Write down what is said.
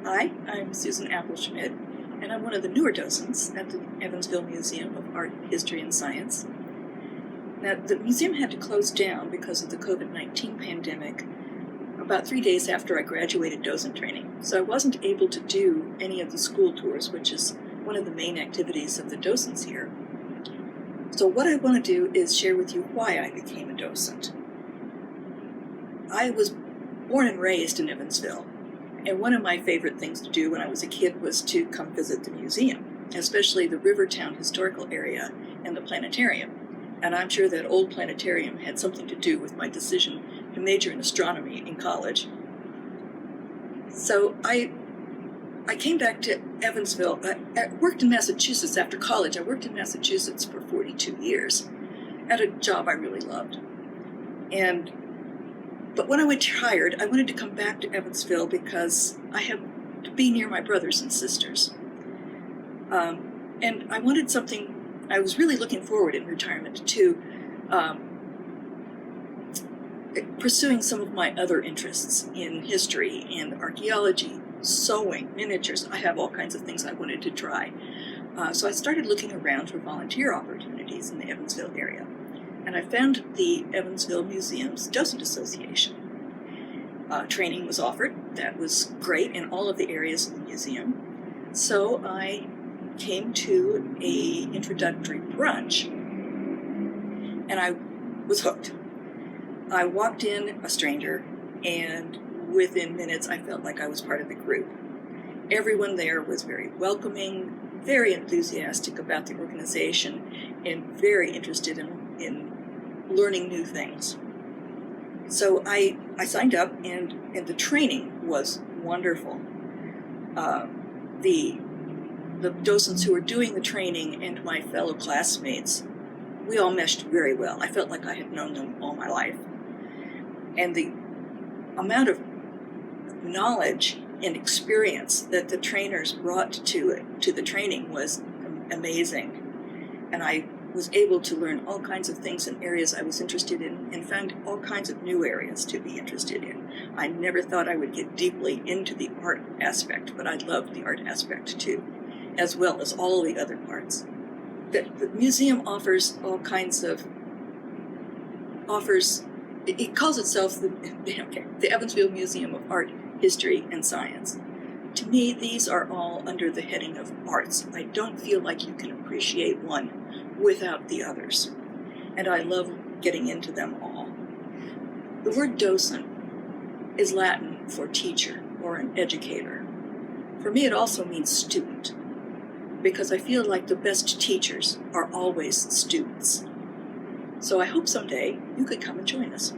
Hi, I'm Susan Schmidt, and I'm one of the newer docents at the Evansville Museum of Art, History, and Science. Now, the museum had to close down because of the COVID-19 pandemic about 3 days after I graduated docent training, so I wasn't able to do any of the school tours, which is one of the main activities of the docents here. So what I want to do is share with you why I became a docent. I was born and raised in Evansville, and one of my favorite things to do when I was a kid was to come visit the museum, especially the Rivertown historical area and the planetarium. And I'm sure that old planetarium had something to do with my decision to major in astronomy in college. So I came back to Evansville. I worked in Massachusetts after college. I worked in Massachusetts for 42 years at a job I really loved. But when I retired, I wanted to come back to Evansville because I had to be near my brothers and sisters. And I wanted something, I was really looking forward in retirement to pursuing some of my other interests in history and archaeology, sewing, miniatures. I have all kinds of things I wanted to try. So I started looking around for volunteer opportunities in the Evansville area. And I found the Evansville Museum's Docent Association. Training was offered. That was great in all of the areas of the museum. So I came to an introductory brunch, and I was hooked. I walked in a stranger, and within minutes I felt like I was part of the group. Everyone there was very welcoming, very enthusiastic about the organization, and very interested in learning new things. So I signed up, and the training was wonderful. The docents who were doing the training and my fellow classmates, we all meshed very well. I felt like I had known them all my life. And the amount of knowledge and experience that the trainers brought to the training was amazing. And I was able to learn all kinds of things in areas I was interested in, and found all kinds of new areas to be interested in. I never thought I would get deeply into the art aspect, but I loved the art aspect too, as well as all the other parts. The museum offers all kinds of, it calls itself the Evansville Museum of Art, History, and Science. To me, these are all under the heading of arts. I don't feel like you can appreciate one without the others, and I love getting into them all. The word docent is Latin for teacher or an educator. For me, it also means student, because I feel like the best teachers are always students. So I hope someday you could come and join us.